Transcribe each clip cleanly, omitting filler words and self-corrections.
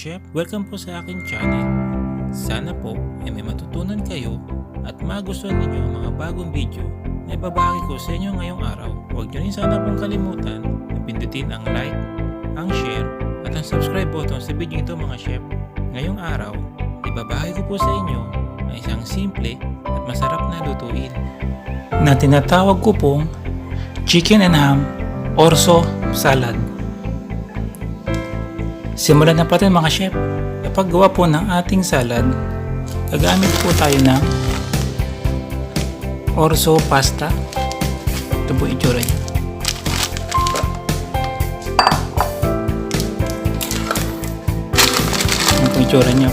chef, welcome po sa aking channel. Sana po ay may matutunan kayo at magustuhan ninyo ang mga bagong video na ibabahagi ko sa inyo ngayong araw. Huwag nyo rin sana pong kalimutan na pindutin ang like, ang share at ang subscribe button sa video ito mga chef. Ngayong araw, ibabahagi ko po sa inyo ang isang simple at masarap na lutuin na tinatawag ko pong chicken and ham orzo salad. Simulan na po natin mga chef. Sa paggawa po ng ating salad, gagamit po tayo ng orzo pasta. Ito po itsura niya. Ito po itsura niya.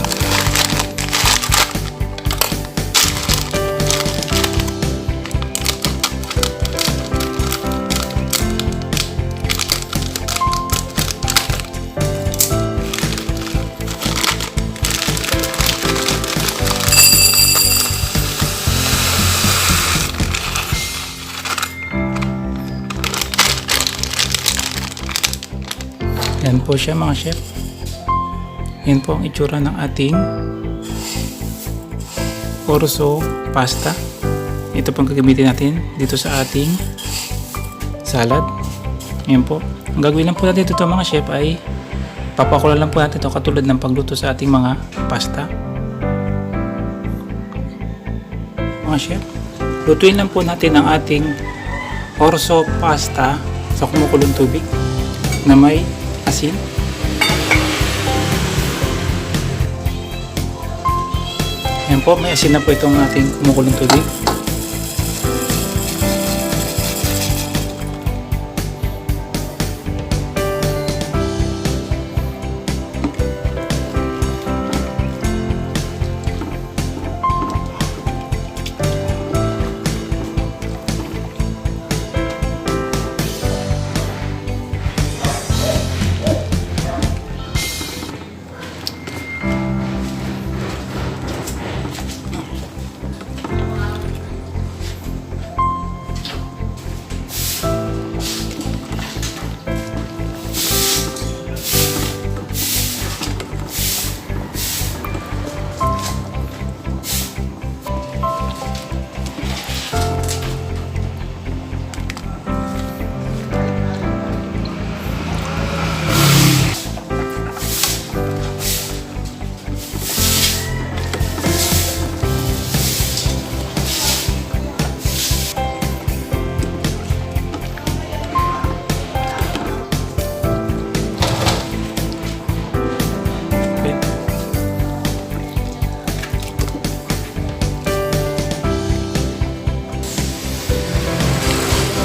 Yan po siya mga chef. Yan po ang itsura ng ating orzo pasta. Ito pong gagamitin natin dito sa ating salad. Yan po. Ang gagawin lang po natin dito mga chef ay papakulan lang po natin ito katulad ng pagluto sa ating mga pasta. Mga chef, lutuin lang po natin ang ating orzo pasta sa kumukulong tubig na may asin. Ayan po, may asin na po itong ating kumukulong tubig.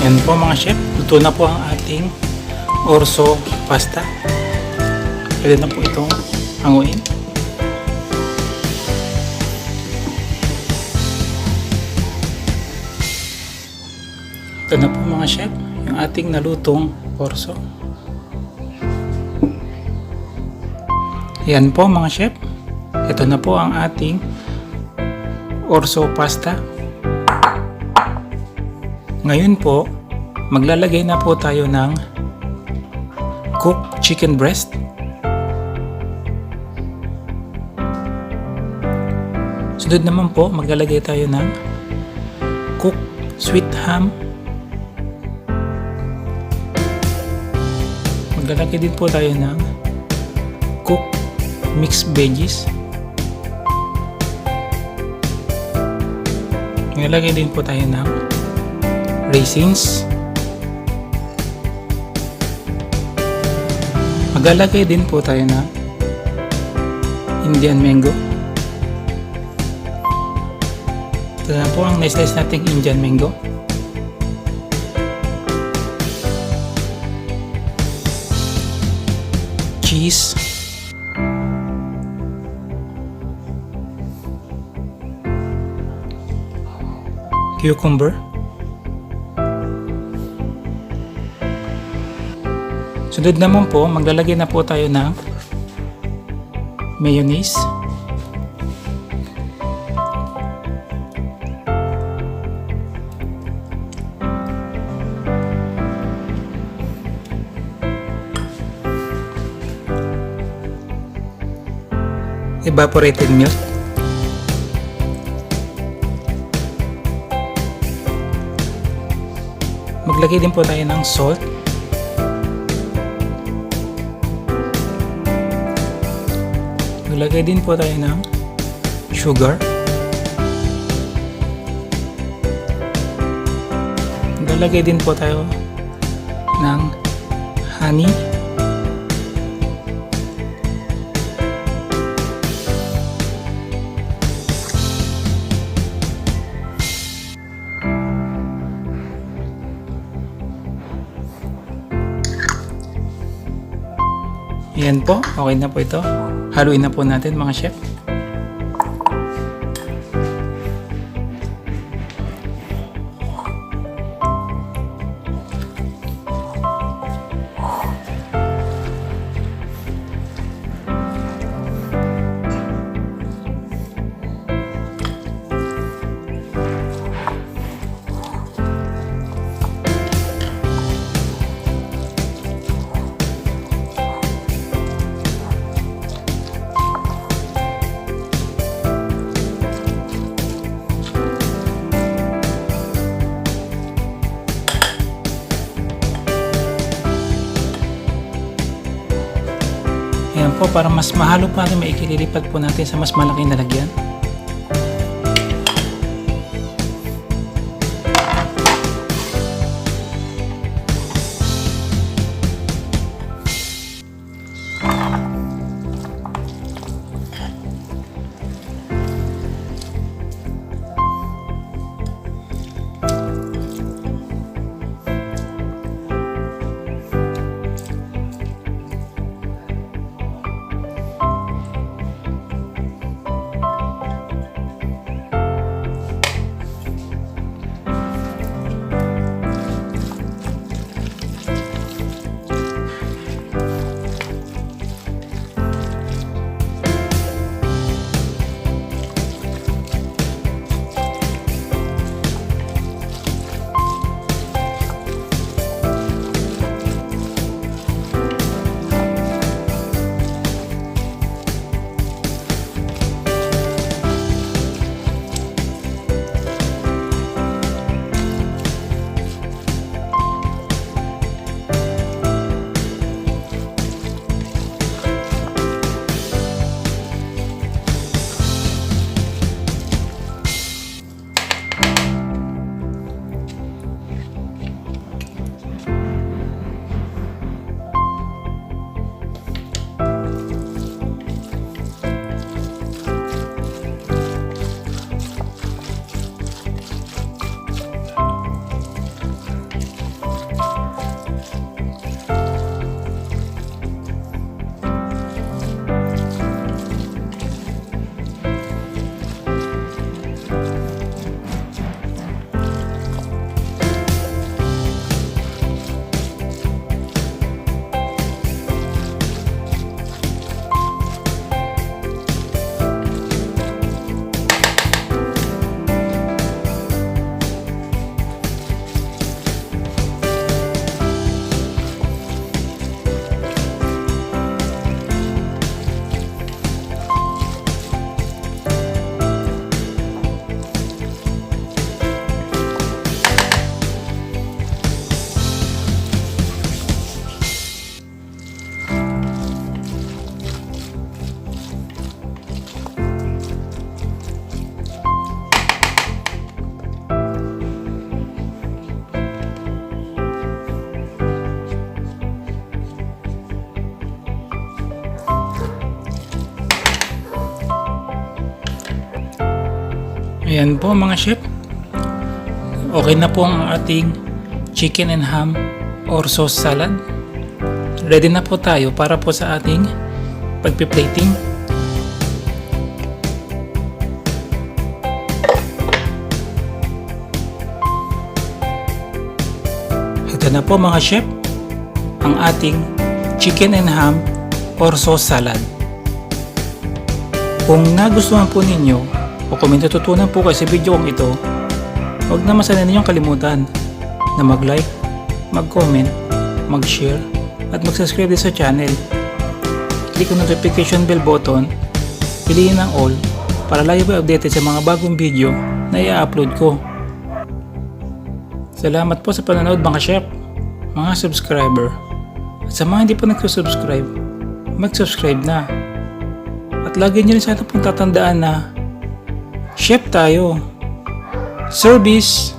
Yan po mga chef, luto na po ang ating orzo pasta. Pwede na po itong hanguin. Ito na po mga chef, yung ating nalutong orzo. Yan po mga chef, ito na po ang ating orzo pasta. Ngayon po, maglalagay na po tayo ng cooked chicken breast. Sunod naman po, maglalagay tayo ng cooked sweet ham. Maglalagay din po tayo ng cooked mixed veggies. Maglalagay din po tayo ng raisins. Maglalagay din po tayo ng Indian mango. Ito na po ang na-slice nating Indian mango. Cheese. Cucumber. Sunod naman po, maglalagay na po tayo ng mayonnaise. evaporated milk. Maglagay din po tayo ng salt. Maglagay din po tayo ng sugar. Maglagay din po tayo ng honey. Ayan po, okay na po ito. Haluin na po natin mga chef. Ayan po, para mas mahalo pa natin, maikililipat po natin sa mas malaking lalagyan. Ayan po mga chef. Okay na po ang ating chicken and ham orzo salad. Ready na po tayo para po sa ating pagpiplating. Ito na po mga chef, ang ating chicken and ham orzo salad. Kung nagustuhan po ninyo o kung may natutunan po kayo sa video kong ito, huwag naman sana ninyong kalimutan na mag-like, mag-comment, mag-share at mag-subscribe din sa channel. Click ang notification bell button piliin ang all para lagi po updated sa mga bagong video na i-upload ko. Salamat po sa panonood mga chef, mga subscriber. At sa mga hindi pa nagsusubscribe, mag-subscribe na. At lagi nyo rin sana pong tatandaan na chef tayo. Service